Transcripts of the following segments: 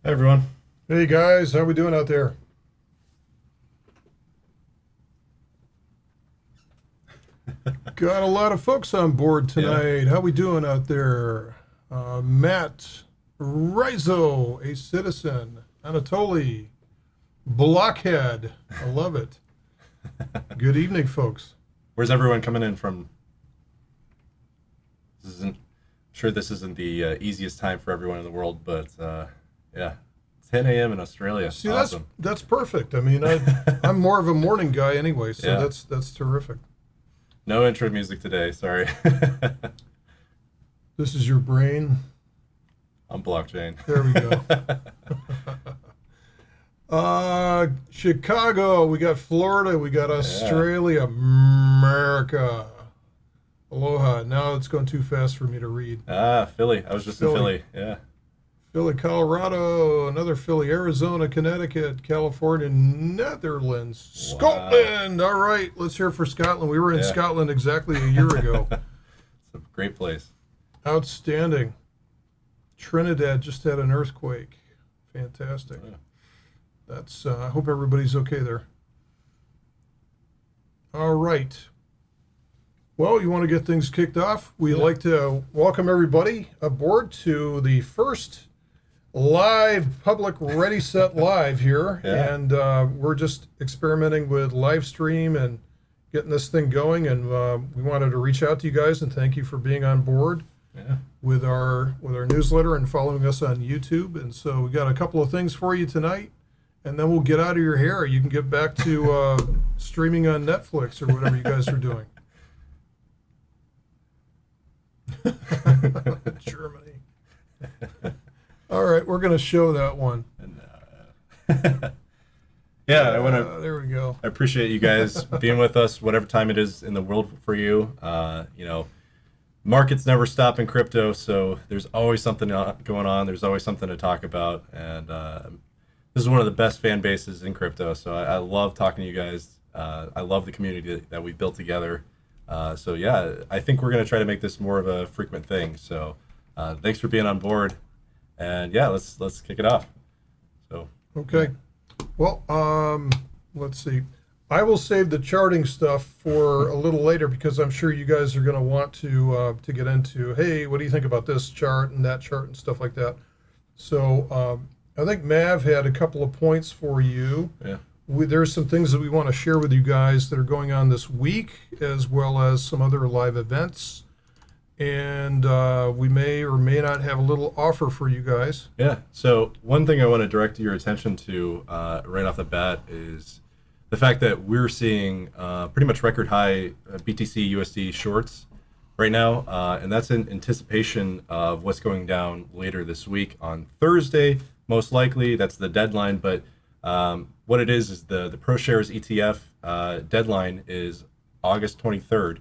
Hi, everyone. Hey guys, how we doing out there? Got a lot of folks on board Yeah. tonight. How we doing out there? Matt Rizzo, a citizen. Anatoly, Blockhead. I love it. Good evening, folks. Where's everyone coming in from? I'm sure this isn't the easiest time for everyone in the world, but yeah, 10 a.m. in Australia. See, that's Awesome. that's perfect. I mean, I'm more of a morning guy anyway, so Yeah. that's terrific. No intro music today. Sorry. This is your brain. On blockchain. There we go. Chicago, we got Florida, we got Yeah. Australia, America. Aloha. Now it's going too fast for me to read. Philly. I was just in Philly, Philly. Yeah. Philly, Colorado, another Philly, Arizona, Connecticut, California, Netherlands, Wow. Scotland. All right, let's hear for Scotland. We were in Yeah. Scotland exactly a year ago. It's a great place. Outstanding. Trinidad just had an earthquake. Fantastic. Yeah. That's. I hope everybody's okay there. All right. Well, you want to get things kicked off? We'd Yeah. like to welcome everybody aboard to the first live public Ready Set Live here. Yeah. And we're just experimenting with live stream and getting this thing going. And we wanted to reach out to you guys and thank you for being on board Yeah. with our newsletter and following us on YouTube. And so we got a couple of things for you tonight, and then we'll get out of your hair. You can get back to streaming on Netflix or whatever you guys are doing. Germany. All right, we're going to show that one. And, yeah, I want to. There we go. I appreciate you guys being with us, whatever time it is in the world for you. Markets never stop in crypto, so there's always something going on. There's always something to talk about, and this is one of the best fan bases in crypto. So I love talking to you guys. I love the community that we built together. So yeah, I think we're gonna try to make this more of a frequent thing. So thanks for being on board, and yeah, let's kick it off. So Okay. Well, let's see. I will save the charting stuff for a little later because I'm sure you guys are going to want to get into, hey, what do you think about this chart and that chart and stuff like that. So I think Mav had a couple of points for you. yeah, There's some things that we want to share with you guys that are going on this week, as well as some other live events. And we may or may not have a little offer for you guys. yeah. So one thing I want to direct your attention to right off the bat is the fact that we're seeing pretty much record high BTC USD shorts right now, and that's in anticipation of what's going down later this week on Thursday, most likely. That's the deadline, but what it is the ProShares ETF deadline is August 23rd.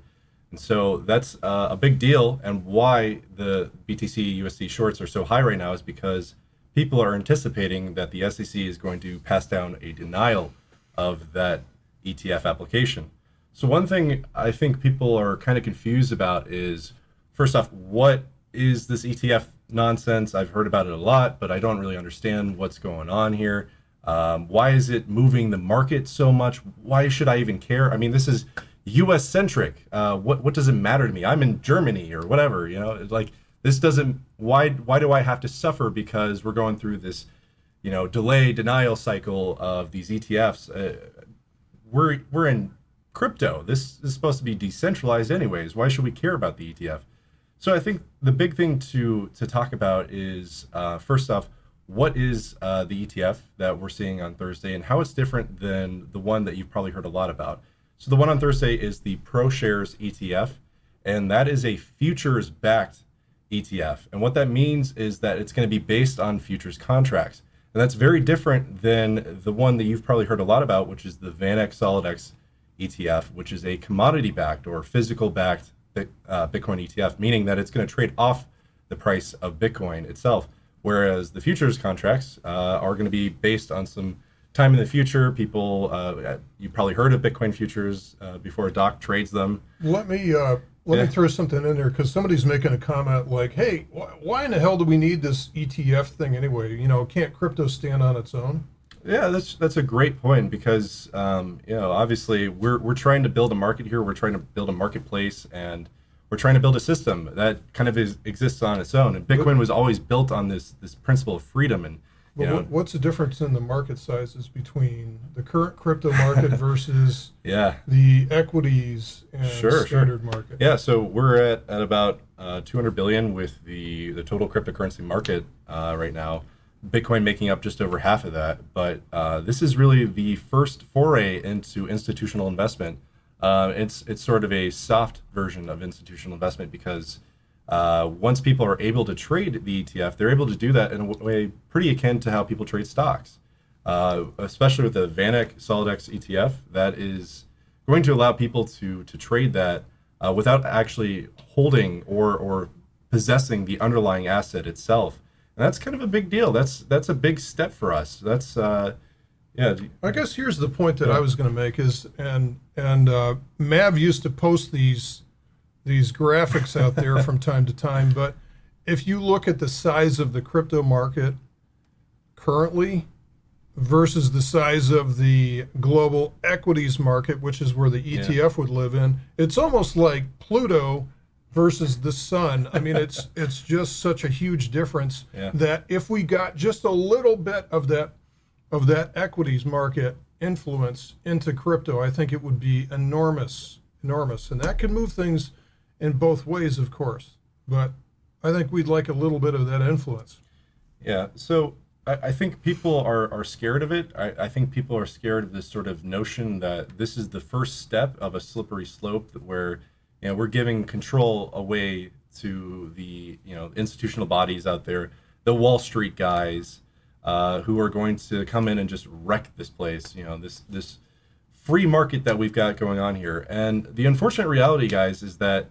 And so that's a big deal, and why the BTC USD shorts are so high right now is because people are anticipating that the SEC is going to pass down a denial of that ETF application. So one thing I think people are kind of confused about is, first off, what is this ETF nonsense? I've heard about it a lot, but I don't really understand what's going on here. Why is it moving the market so much? Why should I even care? I mean, this is U.S. centric. What does it matter to me? I'm in Germany or whatever. It's like this doesn't. Why do I have to suffer because we're going through this delay denial cycle of these ETFs? We're in crypto. This is supposed to be decentralized anyways. Why should we care about the ETF? So I think the big thing to talk about is first off, what is the ETF that we're seeing on Thursday and how it's different than the one that you've probably heard a lot about. So the one on Thursday is the ProShares ETF, and that is a futures-backed ETF. And what that means is that it's going to be based on futures contracts. And that's very different than the one that you've probably heard a lot about, which is the VanEck SolidX ETF, which is a commodity-backed or physical-backed Bitcoin ETF, meaning that it's going to trade off the price of Bitcoin itself. Whereas the futures contracts are going to be based on some time in the future. People, you probably heard of Bitcoin futures before. Doc trades them. Let me let me Yeah. throw something in there because somebody's making a comment like, "Hey, why in the hell do we need this ETF thing anyway? Can't crypto stand on its own?" Yeah, that's a great point because obviously we're trying to build a market here. We're trying to build a marketplace, and we're trying to build a system that kind of exists on its own. And But Bitcoin was always built on this principle of freedom. And you but know, what's the difference in the market sizes between the current crypto market versus yeah, the equities and sure. standard market? Yeah, so we're at about 200 billion with the total cryptocurrency market right now. Bitcoin making up just over half of that. But this is really the first foray into institutional investment. It's sort of a soft version of institutional investment because once people are able to trade the ETF, they're able to do that in a way pretty akin to how people trade stocks. Especially with the VanEck SolidX ETF, that is going to allow people to trade that without actually holding or possessing the underlying asset itself. And that's kind of a big deal. That's a big step for us. That's yeah, I guess here's the point that I yeah, was going to make is, and Mav used to post these graphics out there from time to time, but if you look at the size of the crypto market currently versus the size of the global equities market, which is where the yeah, ETF would live in, it's almost like Pluto versus the sun. I mean, it's just such a huge difference yeah. that if we got just a little bit of that equities market influence into crypto, I think it would be enormous, enormous, and that could move things in both ways, of course. But I think we'd like a little bit of that influence. Yeah, so I think people are scared of it. I think people are scared of this sort of notion that this is the first step of a slippery slope where we're giving control away to the institutional bodies out there, the Wall Street guys, who are going to come in and just wreck this place. This free market that we've got going on here. And the unfortunate reality, guys, is that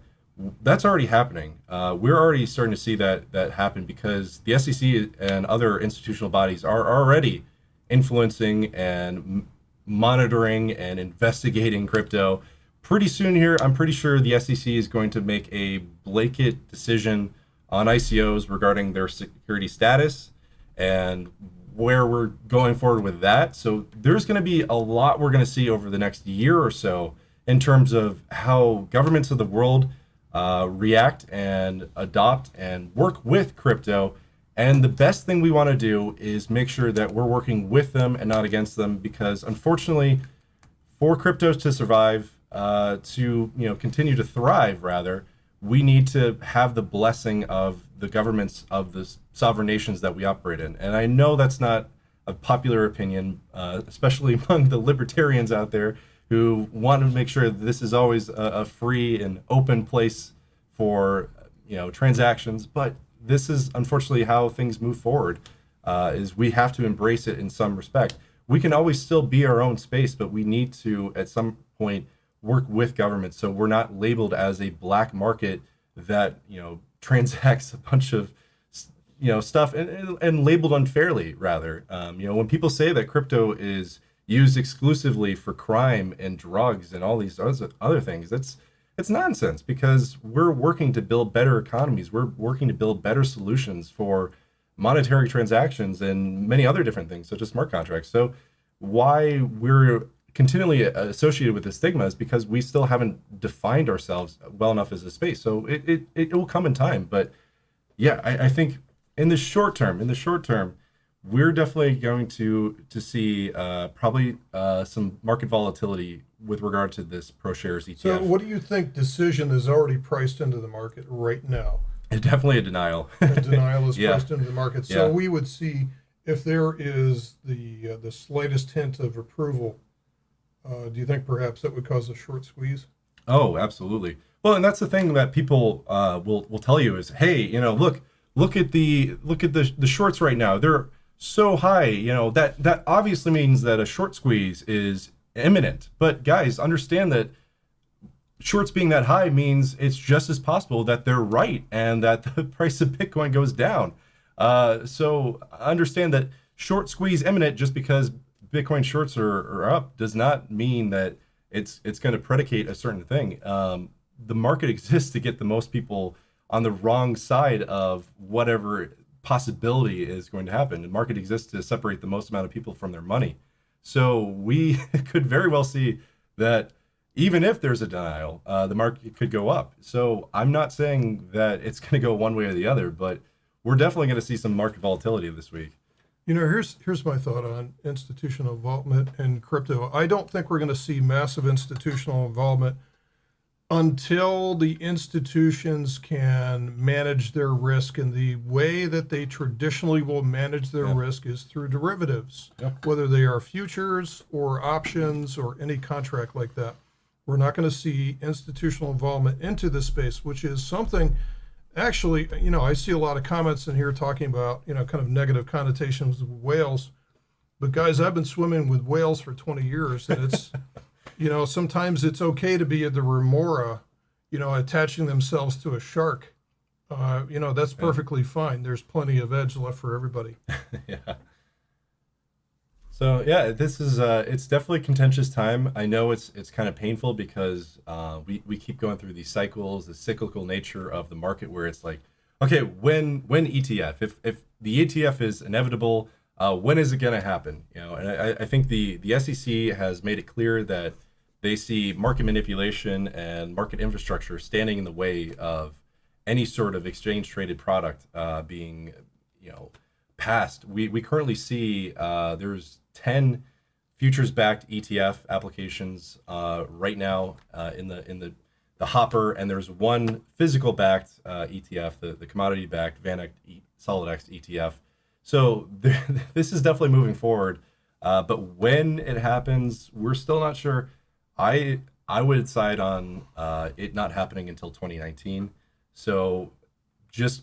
that's already happening. We're already starting to see that happen because the SEC and other institutional bodies are already influencing and monitoring and investigating crypto. Pretty soon here, I'm pretty sure the SEC is going to make a blanket decision on ICOs regarding their security status and where we're going forward with that. So there's going to be a lot we're going to see over the next year or so in terms of how governments of the world react and adopt and work with crypto. And the best thing we want to do is make sure that we're working with them and not against them, because unfortunately, for cryptos to survive, to continue to thrive, rather, we need to have the blessing of the governments of the sovereign nations that we operate in. And I know that's not a popular opinion, especially among the libertarians out there who want to make sure that this is always a free and open place for transactions. But this is unfortunately how things move forward. Is we have to embrace it in some respect. We can always still be our own space, but we need to at some point work with government so we're not labeled as a black market that transacts a bunch of stuff and labeled unfairly, rather. When people say that crypto is used exclusively for crime and drugs and all these other things, it's nonsense, because we're working to build better economies. We're working to build better solutions for monetary transactions and many other different things, such as smart contracts. So why we're continually associated with the stigma is because we still haven't defined ourselves well enough as a space. So it will come in time. But yeah, I think in the short term, we're definitely going to see probably some market volatility with regard to this ProShares ETF. So, what do you think decision is already priced into the market right now? It's definitely a denial. Denial is Yeah. priced into the market. So Yeah. we would see if there is the slightest hint of approval. Do you think perhaps that would cause a short squeeze? Oh, absolutely. Well, and that's the thing that people will tell you is, hey, look at the shorts right now. They're so high. That obviously means that a short squeeze is imminent. But guys, understand that shorts being that high means it's just as possible that they're right and that the price of Bitcoin goes down. So understand that short squeeze imminent just because Bitcoin shorts are up does not mean that it's going to predicate a certain thing. the market exists to get the most people on the wrong side of whatever possibility is going to happen. The market exists to separate the most amount of people from their money. So we could very well see that even if there's a denial, the market could go up. So I'm not saying that it's going to go one way or the other, but we're definitely going to see some market volatility this week. Here's my thought on institutional involvement in crypto. I don't think we're going to see massive institutional involvement until the institutions can manage their risk. And the way that they traditionally will manage their risk is through derivatives, whether they are futures or options or any contract like that. We're not going to see institutional involvement into this space, which is something. Actually, I see a lot of comments in here talking about, kind of negative connotations with whales. But guys, I've been swimming with whales for 20 years, and it's, sometimes it's okay to be the remora, attaching themselves to a shark. That's perfectly fine. There's plenty of edge left for everybody. Yeah. So yeah, this is it's definitely a contentious time. I know it's kind of painful because we keep going through these cycles, the cyclical nature of the market, where it's like, okay, when ETF, if the ETF is inevitable, when is it going to happen? And I think the SEC has made it clear that they see market manipulation and market infrastructure standing in the way of any sort of exchange traded product being passed. We currently see there's 10 futures-backed ETF applications right now in the hopper, and there's one physical-backed ETF, the commodity-backed VanEck SolidX ETF. So this is definitely moving forward, but when it happens, we're still not sure. I would side on it not happening until 2019. So just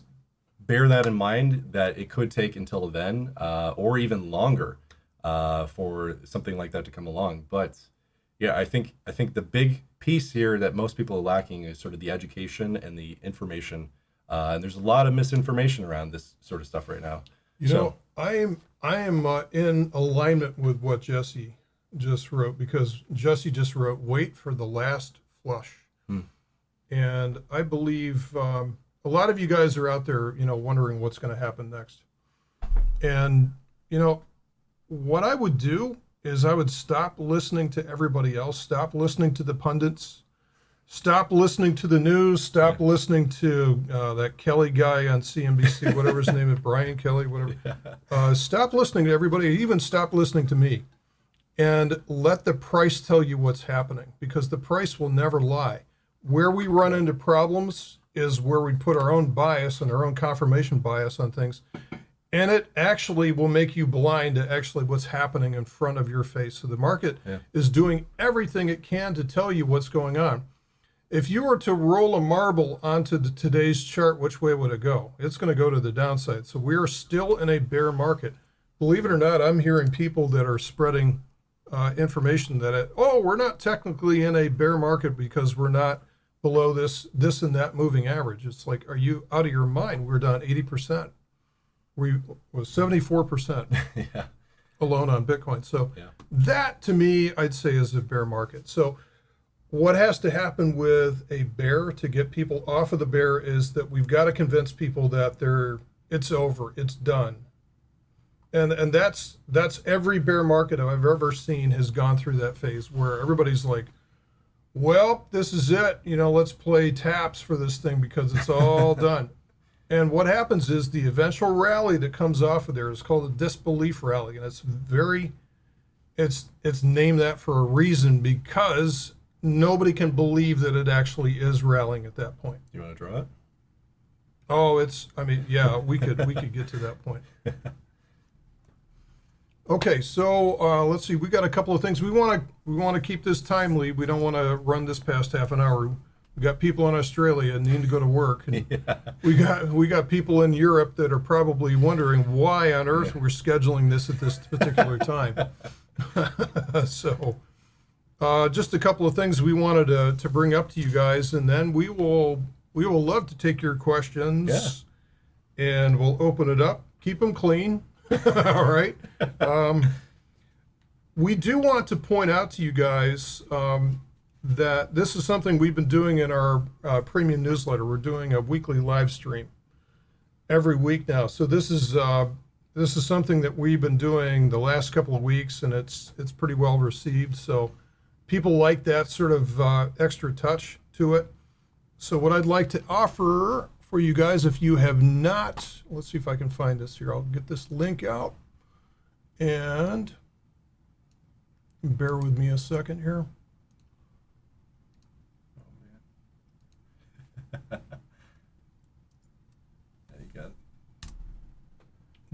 bear that in mind, that it could take until then or even longer for something like that to come along. But yeah, I think the big piece here that most people are lacking is sort of the education and the information. And there's a lot of misinformation around this sort of stuff right now. I am in alignment with what Jesse just wrote, because Jesse just wrote, "Wait for the last flush." And I believe a lot of you guys are out there, wondering what's going to happen next. And, what I would do is I would stop listening to everybody else, stop listening to the pundits, stop listening to the news, stop listening to that Kelly guy on CNBC, whatever his name is, Brian Kelly, whatever. Stop listening to everybody, even stop listening to me, and let the price tell you what's happening, because the price will never lie. Where we run into problems is where we put our own bias and our own confirmation bias on things. And it actually will make you blind to actually what's happening in front of your face. So the market is doing everything it can to tell you what's going on. If you were to roll a marble onto today's chart, which way would it go? It's going to go to the downside. So we are still in a bear market. Believe it or not, I'm hearing people that are spreading information that, we're not technically in a bear market because we're not below this and that moving average. It's like, are you out of your mind? We're down 80%. We was 74% alone on Bitcoin. So that, to me, I'd say is a bear market. So what has to happen with a bear to get people off of the bear is that we've got to convince people that it's over, it's done. And that's every bear market I've ever seen has gone through that phase where everybody's like, well, this is it. Let's play taps for this thing because it's all done. And what happens is the eventual rally that comes off of there is called a disbelief rally. And it's named that for a reason, because nobody can believe that it actually is rallying at that point. You want to draw it? Oh, we could get to that point. Okay, so let's see. We got a couple of things. We want to keep this timely. We don't want to run this past half an hour. We got people in Australia needing to go to work. And we got people in Europe that are probably wondering why on earth we're scheduling this at this particular time. So just a couple of things we wanted to bring up to you guys, and then we will love to take your questions, and we'll open it up. Keep them clean. All right. We do want to point out to you guys, that this is something we've been doing in our premium newsletter. We're doing a weekly live stream every week now. So this is something that we've been doing the last couple of weeks, and it's pretty well received. So people like that sort of extra touch to it. So what I'd like to offer for you guys, if you have not, let's see if I can find this here. I'll get this link out, and bear with me a second here.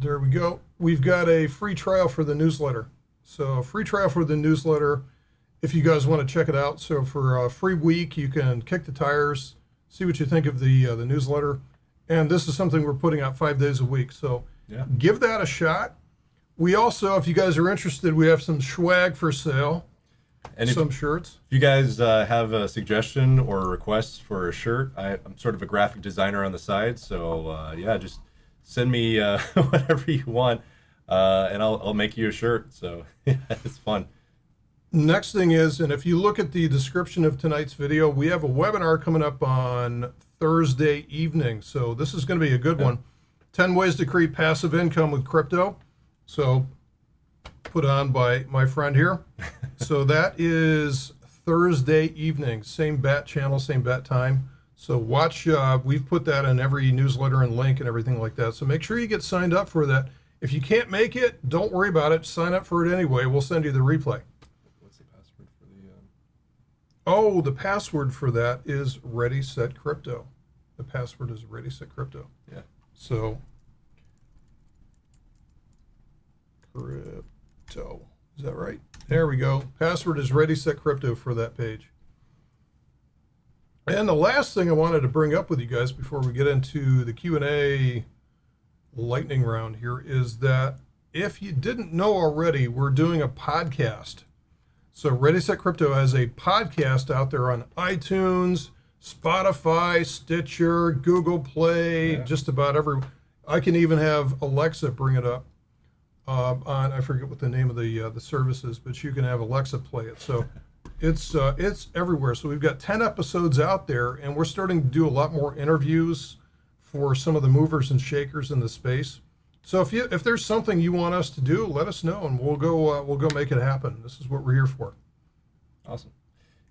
There we go. We've got a free trial for the newsletter. So a free trial for the newsletter if you guys want to check it out. So for a free week, you can kick the tires, see what you think of the newsletter. And this is something we're putting out 5 days a week. So yeah, give that a shot. We also, if you guys are interested, we have some swag for sale. And some shirts. If you guys have a suggestion or a request for a shirt, I'm sort of a graphic designer on the side. So yeah, just send me whatever you want, and I'll make you a shirt. So yeah, it's fun. Next thing is, and if you look at the description of tonight's video, we have a webinar coming up on Thursday evening. So this is going to be a good one. 10 ways to create passive income with crypto. So put on by my friend here. So that is Thursday evening, same bat channel, same bat time. So watch, we've put that in every newsletter and link and everything like that. So make sure you get signed up for that. If you can't make it, don't worry about it. Sign up for it anyway. We'll send you the replay. What's the password for the... Oh, the password for that is ReadySetCrypto. The password is ReadySetCrypto. Yeah. So, crypto. Is that right? There we go. Password is ReadySetCrypto for that page. And the last thing I wanted to bring up with you guys before we get into the Q&A lightning round here is that if you didn't know already, we're doing a podcast. So ReadySetCrypto has a podcast out there on iTunes, Spotify, Stitcher, Google Play, just about every. I can even have Alexa bring it up. On, I forget what the name of the service is, but you can have Alexa play it. So it's everywhere. So we've got 10 episodes out there, and we're starting to do a lot more interviews for some of the movers and shakers in the space. So if there's something you want us to do, let us know, and we'll go make it happen. This is what we're here for. Awesome.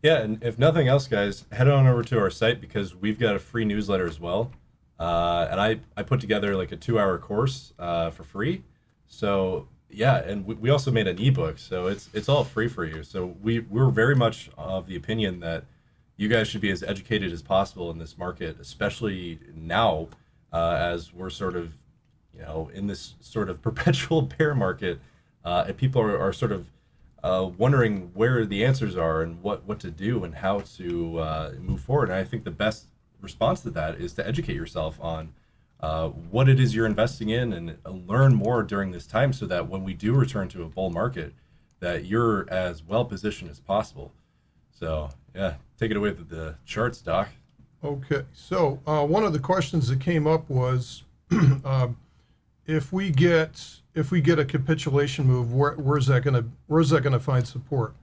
Yeah, and if nothing else, guys, head on over to our site because we've got a free newsletter as well. And I put together like a 2-hour course for free. So yeah, and we also made an ebook, so it's all free for you. So we're very much of the opinion that you guys should be as educated as possible in this market, especially now as we're sort of, in this sort of perpetual bear market, and people are sort of wondering where the answers are and what to do and how to move forward. And I think the best response to that is to educate yourself on what it is you're investing in and learn more during this time so that when we do return to a bull market, that you're as well positioned as possible. So yeah, take it away with the charts, Doc. Okay, so one of the questions that came up was if we get a capitulation move, where's that gonna find support?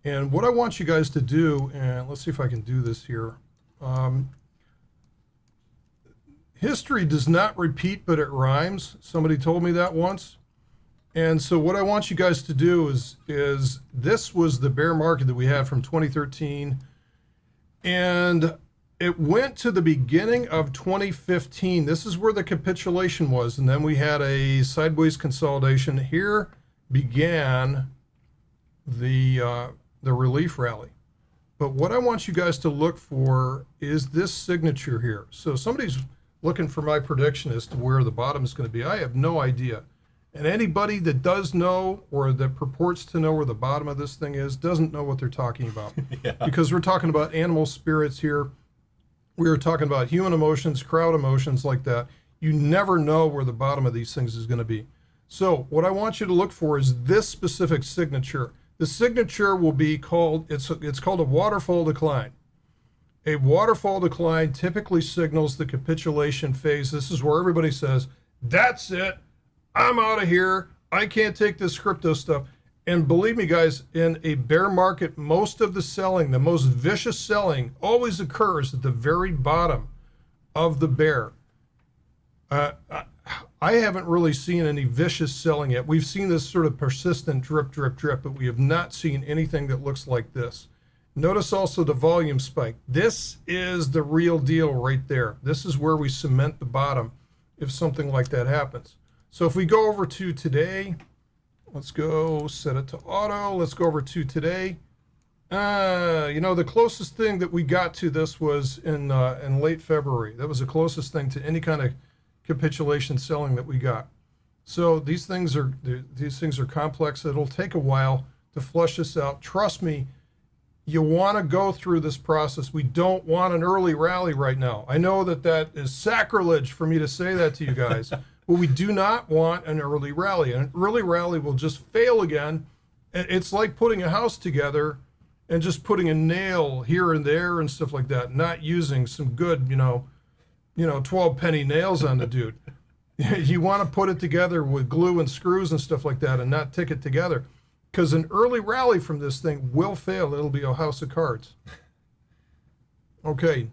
And what I want you guys to do, and let's see if I can do this here. History does not repeat, but it rhymes. Somebody told me that once. And so what I want you guys to do is this was the bear market that we had from 2013. And it went to the beginning of 2015. This is where the capitulation was. And then we had a sideways consolidation. Here began the relief rally. But what I want you guys to look for is this signature here. So somebody's looking for my prediction as to where the bottom is going to be. I have no idea. And anybody that does know or that purports to know where the bottom of this thing is doesn't know what they're talking about. Yeah. Because we're talking about animal spirits here. We were talking about human emotions, crowd emotions like that. You never know where the bottom of these things is going to be. So what I want you to look for is this specific signature. The signature will be called, it's called a waterfall decline. A waterfall decline typically signals the capitulation phase. This is where everybody says, that's it, I'm out of here, I can't take this crypto stuff. And believe me, guys, in a bear market, most of the selling, the most vicious selling, always occurs at the very bottom of the bear. I haven't really seen any vicious selling yet. We've seen this sort of persistent drip, drip, drip, but we have not seen anything that looks like this. Notice also the volume spike. This is the real deal right there. This is where we cement the bottom if something like that happens. So if we go over to today, let's go set it to auto. Let's go over to today. The closest thing that we got to this was in late February. That was the closest thing to any kind of capitulation selling that we got. So these things are complex. It'll take a while to flush this out. Trust me, you want to go through this process. We don't want an early rally right now. I know that is sacrilege for me to say that to you guys, but we do not want an early rally. An early rally will just fail again. It's like putting a house together and just putting a nail here and there and stuff like that, not using some good, 12 penny nails on the dude. You want to put it together with glue and screws and stuff like that and not tick it together. Because an early rally from this thing will fail. It'll be a house of cards. Okay,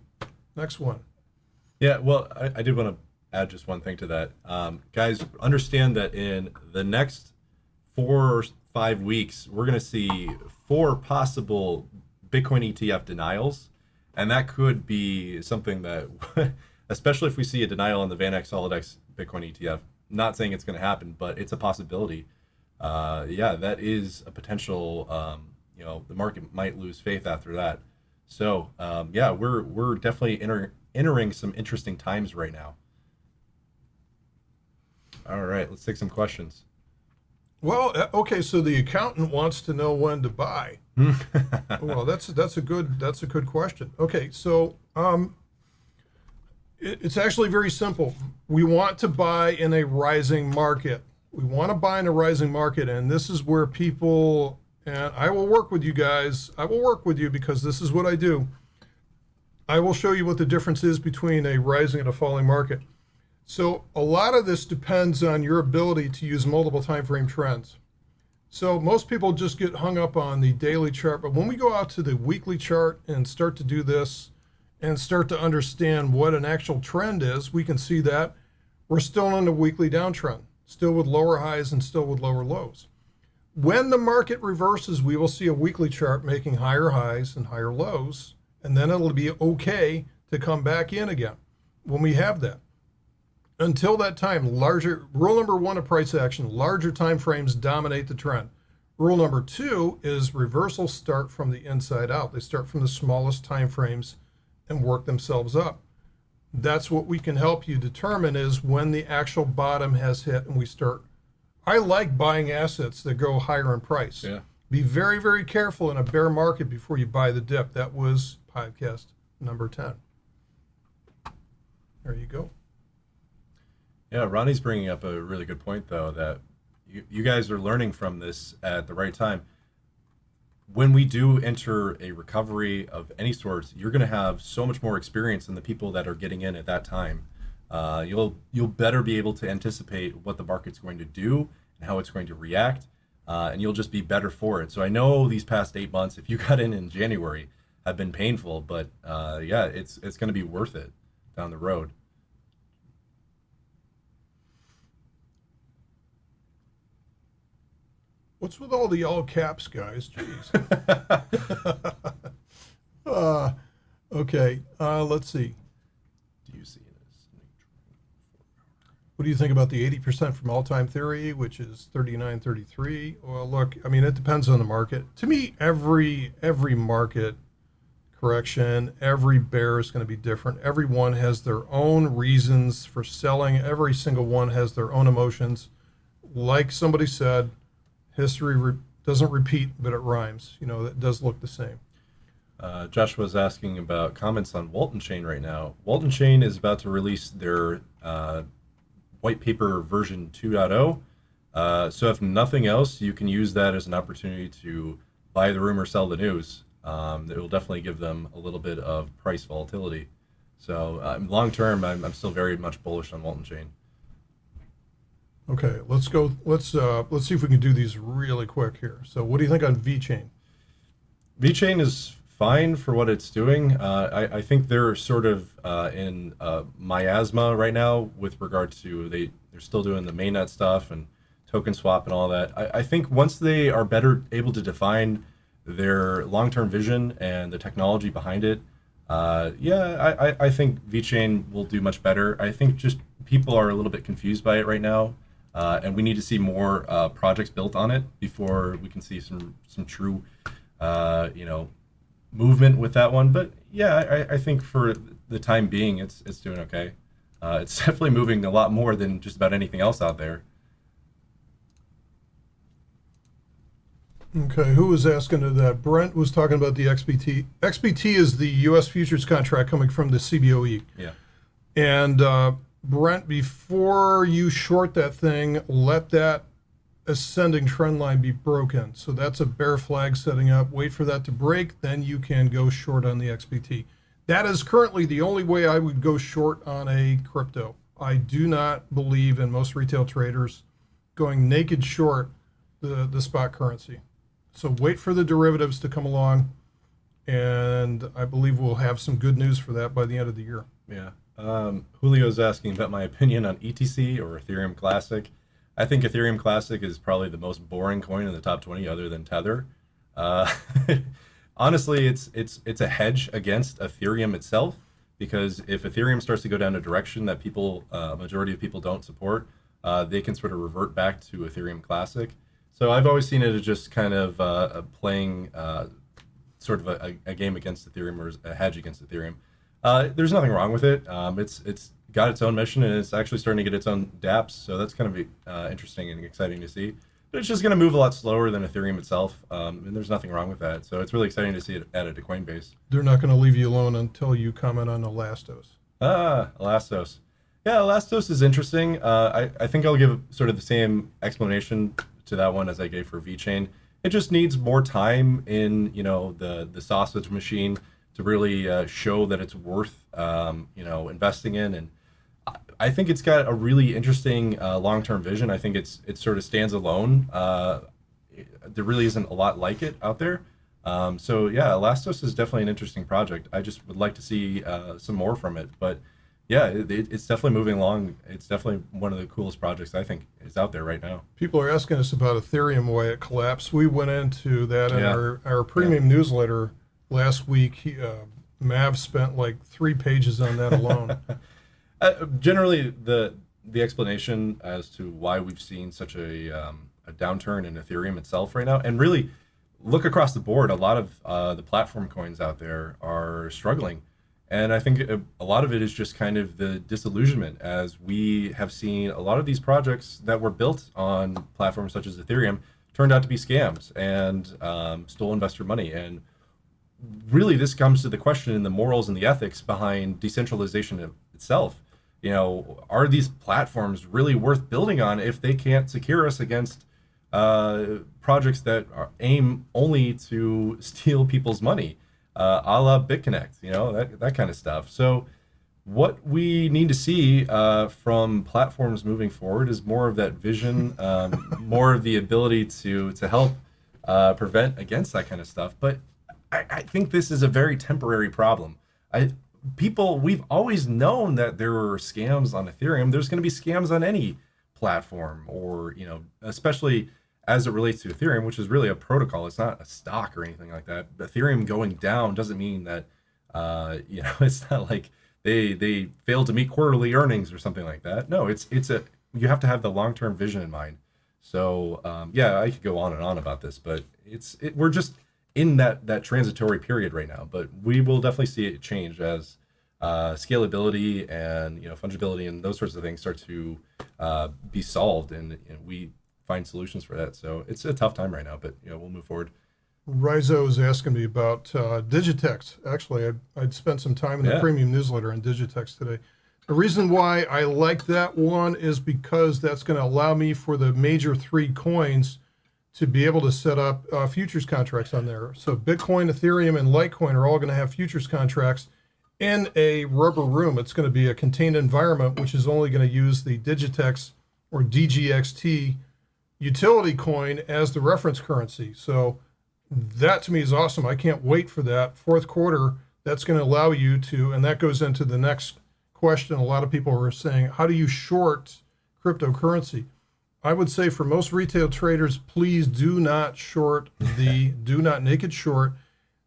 next one. Yeah, well, I did want to add just one thing to that. Guys, understand that in the next 4 or 5 weeks, we're going to see 4 possible Bitcoin ETF denials. And that could be something that, especially if we see a denial on the VanEck SolidX Bitcoin ETF, not saying it's going to happen, but it's a possibility. That is a potential, the market might lose faith after that. So, we're definitely entering some interesting times right now. All right, let's take some questions. Well, okay, so the accountant wants to know when to buy. Well, that's a good question. Okay, so it's actually very simple. We want to buy in a rising market. We want to buy in a rising market, and this is where people, and I will work with you guys. I will work with you because this is what I do. I will show you what the difference is between a rising and a falling market. So a lot of this depends on your ability to use multiple time frame trends. So most people just get hung up on the daily chart, but when we go out to the weekly chart and start to do this and start to understand what an actual trend is, we can see that we're still on a weekly downtrend, still with lower highs and still with lower lows. When the market reverses, we will see a weekly chart making higher highs and higher lows, and then it'll be okay to come back in again when we have that. Until that time, rule number 1 of price action, larger time frames dominate the trend. Rule number 2 is reversals start from the inside out. They start from the smallest time frames and work themselves up. That's what we can help you determine is when the actual bottom has hit and we start. I like buying assets that go higher in price. Yeah. Be very, very careful in a bear market before you buy the dip. That was podcast number 10. There you go. Yeah, Ronnie's bringing up a really good point, though, that you guys are learning from this at the right time. When we do enter a recovery of any sorts, you're going to have so much more experience than the people that are getting in at that time. You'll better be able to anticipate what the market's going to do and how it's going to react, and you'll just be better for it. So I know these past 8 months, if you got in January, have been painful, but it's going to be worth it down the road. What's with all the all caps, guys? Jeez. Okay, let's see. Do you see this? What do you think about the 80% from all-time theory, which is 39.33? Well, look, I mean, it depends on the market. To me, every market correction, every bear is going to be different. Everyone has their own reasons for selling. Every single one has their own emotions. Like somebody said, history doesn't repeat, but it rhymes. That does look the same. Josh was asking about comments on Walton Chain right now. Walton Chain is about to release their white paper version 2.0. So if nothing else, you can use that as an opportunity to buy the rumor, sell the news. It will definitely give them a little bit of price volatility. So long term, I'm still very much bullish on Walton Chain. Okay, let's go. Let's see if we can do these really quick here. So, what do you think on VeChain? VeChain is fine for what it's doing. I think they're sort of in miasma right now with regard to they're still doing the mainnet stuff and token swap and all that. I think once they are better able to define their long-term vision and the technology behind it, I think VeChain will do much better. I think just people are a little bit confused by it right now, and we need to see more projects built on it before we can see some true, you know, movement with that one. But yeah, I think for the time being, it's doing okay. It's definitely moving a lot more than just about anything else out there. Okay, who was asking to that? Brent was talking about the XBT. XBT is the U.S. futures contract coming from the CBOE. Yeah. And Brent, before you short that thing, let that ascending trend line be broken. So that's a bear flag setting up. Wait for that to break, then you can go short on the XBT. That is currently the only way I would go short on a crypto. I do not believe in most retail traders going naked short the spot currency. So wait for the derivatives to come along, and I believe we'll have some good news for that by the end of the year. Yeah. Julio's asking about my opinion on ETC or Ethereum Classic. I think Ethereum Classic is probably the most boring coin in the top 20 other than Tether. Uh, Honestly, it's a hedge against Ethereum itself, because if Ethereum starts to go down a direction that majority of people don't support, they can sort of revert back to Ethereum Classic. So I've always seen it as just kind of playing sort of a game against Ethereum, or a hedge against Ethereum. There's nothing wrong with it. It's got its own mission, and it's actually starting to get its own dApps. So that's kind of interesting and exciting to see. But it's just going to move a lot slower than Ethereum itself, and there's nothing wrong with that. So it's really exciting to see it added to Coinbase. They're not going to leave you alone until you comment on Elastos. Elastos. Yeah, Elastos is interesting. I think I'll give sort of the same explanation to that one as I gave for VeChain. It just needs more time in, the sausage machine to really show that it's worth investing in. And I think it's got a really interesting long-term vision. I think it sort of stands alone. There really isn't a lot like it out there. So yeah, Elastos is definitely an interesting project. I just would like to see some more from it. But yeah, it's definitely moving along. It's definitely one of the coolest projects I think is out there right now. People are asking us about Ethereum, why it collapsed. We went into that in Yeah. our premium newsletter last week. Mav spent like 3 pages on that alone. Generally, the explanation as to why we've seen such a downturn in Ethereum itself right now, and really look across the board, a lot of the platform coins out there are struggling. And I think a lot of it is just kind of the disillusionment, as we have seen a lot of these projects that were built on platforms such as Ethereum turned out to be scams and stole investor money. And really, this comes to the question in the morals and the ethics behind decentralization itself. Are these platforms really worth building on if they can't secure us against projects that aim only to steal people's money? A la BitConnect, that kind of stuff. So what we need to see from platforms moving forward is more of that vision, more of the ability to help prevent against that kind of stuff. But I think this is a very temporary problem. We've always known that there are scams on Ethereum. There's going to be scams on any platform, or especially as it relates to Ethereum, which is really a protocol. It's not a stock or anything like that. Ethereum going down doesn't mean that it's not like they failed to meet quarterly earnings or something like that. No, you have to have the long-term vision in mind. So yeah, I could go on and on about this, but we're just in that transitory period right now. But we will definitely see it change as scalability and fungibility and those sorts of things start to be solved, and we find solutions for that. So it's a tough time right now, but we'll move forward. Rizo is asking me about Digitex. Actually, I'd spent some time in the premium newsletter on Digitex today. The reason why I like that one is because that's going to allow me, for the major 3 coins, to be able to set up futures contracts on there. So Bitcoin, Ethereum, and Litecoin are all going to have futures contracts in a rubber room. It's going to be a contained environment, which is only going to use the Digitex or DGXT utility coin as the reference currency. So that to me is awesome. I can't wait for that. Fourth quarter, that's going to allow you to, and that goes into the next question. A lot of people are saying, how do you short cryptocurrency? I would say for most retail traders, please do not do not naked short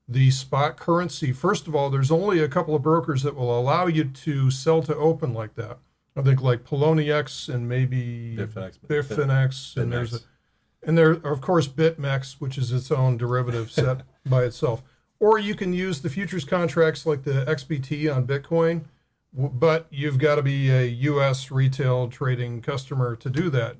the spot currency. First of all, there's only a couple of brokers that will allow you to sell to open like that. I think like Poloniex and maybe Bitfinex, and there of course BitMEX, which is its own derivative set by itself. Or you can use the futures contracts like the XBT on Bitcoin, but you've got to be a U.S. retail trading customer to do that.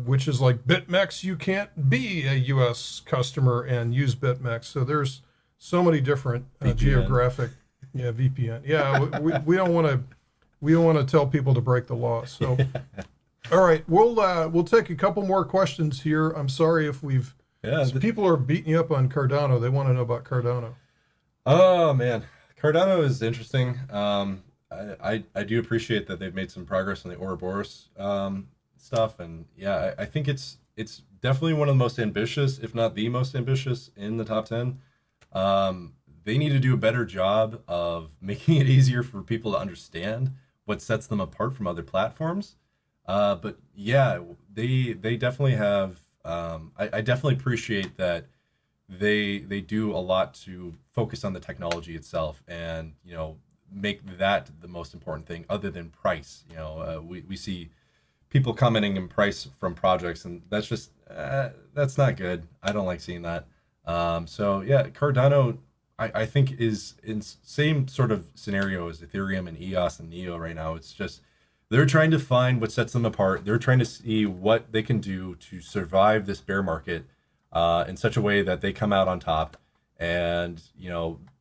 Which is like BitMEX, you can't be a U.S. customer and use BitMEX. So there's so many different geographic, VPN. Yeah, we don't want to tell people to break the law. So, all right, we'll take a couple more questions here. I'm sorry if people are beating you up on Cardano. They want to know about Cardano. Oh man, Cardano is interesting. I do appreciate that they've made some progress on the Ouroboros stuff, and yeah, I think it's definitely one of the most ambitious, if not the most ambitious, in the top 10. They need to do a better job of making it easier for people to understand what sets them apart from other platforms. But yeah, they definitely have. I definitely appreciate that they do a lot to focus on the technology itself, and make that the most important thing, other than price. We see people commenting in price from projects, and that's just that's not good. I don't like seeing that. So yeah, Cardano I think is in same sort of scenario as Ethereum and EOS and Neo right now. It's just they're trying to find what sets them apart. They're trying to see what they can do to survive this bear market in such a way that they come out on top, and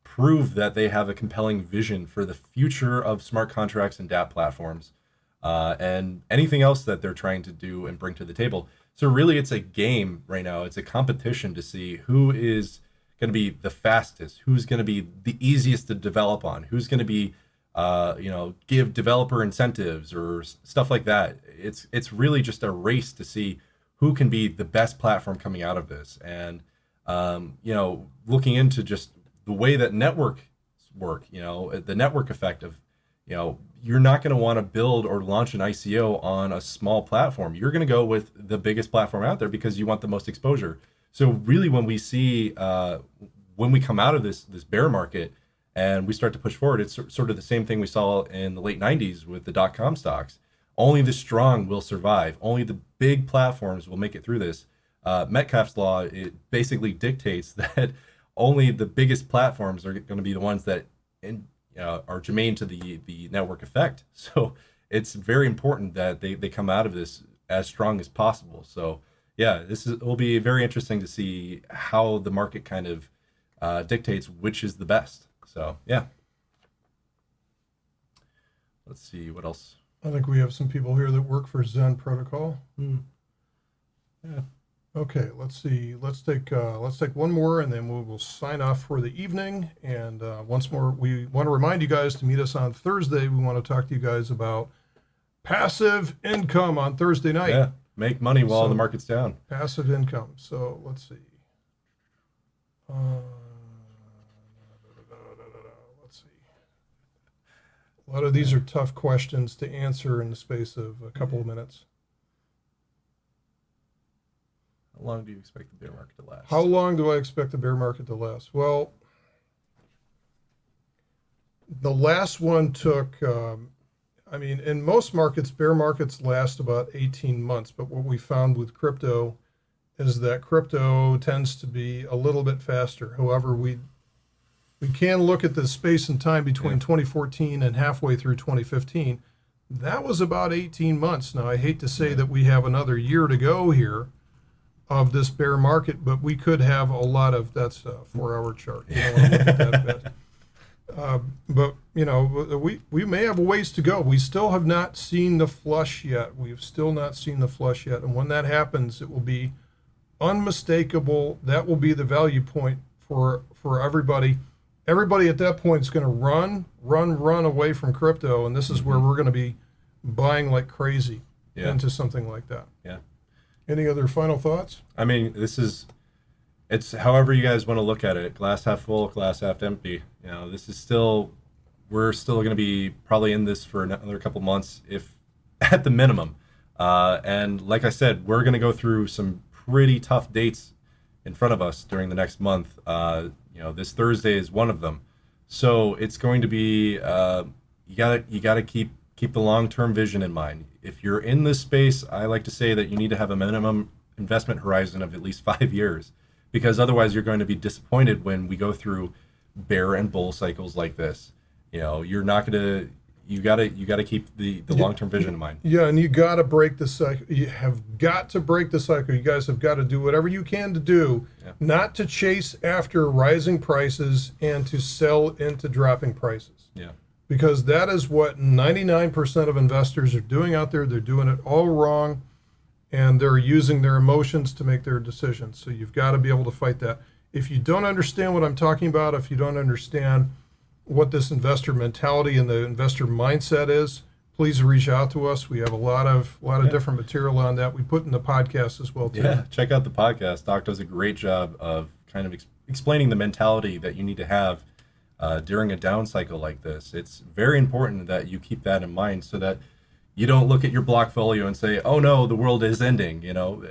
prove that they have a compelling vision for the future of smart contracts and dApp platforms. And anything else that they're trying to do and bring to the table. So really, it's a game right now. It's a competition to see who is going to be the fastest, who's going to be the easiest to develop on, who's going to be, give developer incentives or stuff like that. It's really just a race to see who can be the best platform coming out of this. And, looking into just the way that networks work, the network effect of, you're not going to want to build or launch an ICO on a small platform. You're going to go with the biggest platform out there because you want the most exposure. So really, when we see, when we come out of this bear market and we start to push forward, it's sort of the same thing we saw in the late 90s with the dot-com stocks. Only the strong will survive. Only the big platforms will make it through this. Metcalfe's law, it basically dictates that only the biggest platforms are going to be the ones that are germane to the network effect. So it's very important that they come out of this as strong as possible. So yeah, it will be very interesting to see how the market kind of dictates which is the best. So yeah. Let's see what else. I think we have some people here that work for Zen Protocol. Yeah. Okay, let's see. Let's take one more, and then we will sign off for the evening. And once more, we want to remind you guys to meet us on Thursday. We want to talk to you guys about passive income on Thursday night. Yeah, make money while the market's down. Passive income. So let's see. Let's see. A lot of these are tough questions to answer in the space of a couple of minutes. How long do you expect the bear market to last? How long do I expect the bear market to last? Well, the last one took, in most markets, bear markets last about 18 months. But what we found with crypto is that crypto tends to be a little bit faster. However, we can look at the space and time between 2014 and halfway through 2015. That was about 18 months. Now, I hate to say that we have another year to go here of this bear market, but we could have a lot of, that's a 4-hour chart. You don't want to look at that bit. We may have a ways to go. We still have not seen the flush yet. We've still not seen the flush yet. And when that happens, it will be unmistakable. That will be the value point for everybody. Everybody at that point is going to run away from crypto. And this is where we're going to be buying like crazy. into something like that. Yeah. Any other final thoughts? I mean, it's however you guys want to look at it. Glass half full, glass half empty. You know, we're still going to be probably in this for another couple months, if at the minimum. And like I said, we're going to go through some pretty tough dates in front of us during the next month. This Thursday is one of them. So it's going to be you gotta keep the long-term vision in mind. If you're in this space, I like to say that you need to have a minimum investment horizon of at least 5 years, because otherwise you're going to be disappointed when we go through bear and bull cycles like this. You know, you're not gonna. You gotta keep the long-term vision in mind. Yeah, and you gotta break the cycle. You have got to break the cycle. You guys have got to do whatever you can to do, not to chase after rising prices and to sell into dropping prices. Yeah. Because that is what 99% of investors are doing out there. They're doing it all wrong, and they're using their emotions to make their decisions. So you've got to be able to fight that. If you don't understand what I'm talking about, if you don't understand what this investor mentality and the investor mindset is, please reach out to us. We have a lot of different material on that. We put in the podcast as well too. Yeah, check out the podcast. Doc does a great job of kind of explaining the mentality that you need to have during a down cycle like this. It's very important that you keep that in mind, so that you don't look at your blockfolio and say, "Oh no, the world is ending." You know,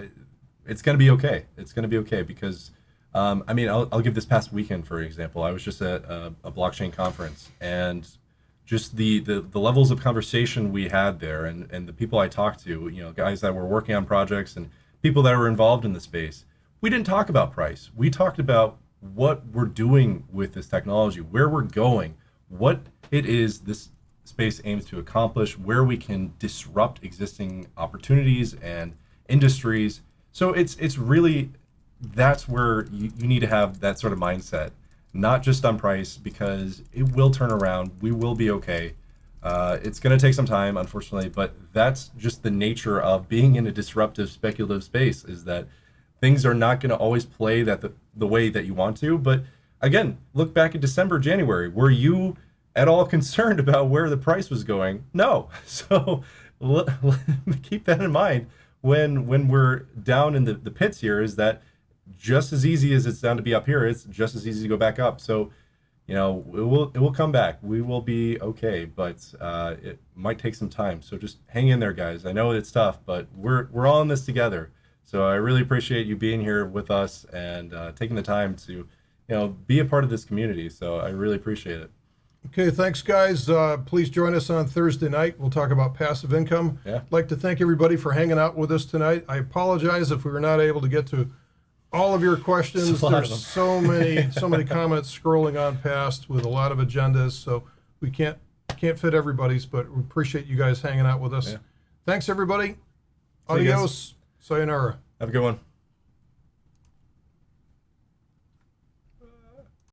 it's going to be okay. It's going to be okay because. I'll give this past weekend, for example. I was just at a blockchain conference, and just the levels of conversation we had there, and the people I talked to, you know, guys that were working on projects and people that were involved in the space, we didn't talk about price. We talked about what we're doing with this technology, where we're going, what it is this space aims to accomplish, where we can disrupt existing opportunities and industries. So it's really... that's where you need to have that sort of mindset, not just on price, because it will turn around. We will be okay. It's going to take some time, unfortunately, but that's just the nature of being in a disruptive, speculative space, is that things are not going to always play the way that you want to. But again, look back at December, January. Were you at all concerned about where the price was going? No. So keep that in mind when we're down in the pits here, is that just as easy as it's down to be up here, it's just as easy to go back up. So, you know, it will come back. We will be okay, but it might take some time. So just hang in there, guys. I know it's tough, but we're all in this together. So I really appreciate you being here with us and taking the time to, you know, be a part of this community. So I really appreciate it. Okay, thanks, guys. Please join us on Thursday night. We'll talk about passive income. Yeah. I'd like to thank everybody for hanging out with us tonight. I apologize if we were not able to get to all of your questions. There's so many comments scrolling on past with a lot of agendas, so we can't fit everybody's, but we appreciate you guys hanging out with us. Yeah. Thanks, everybody. Adios. Sayonara. Have a good one.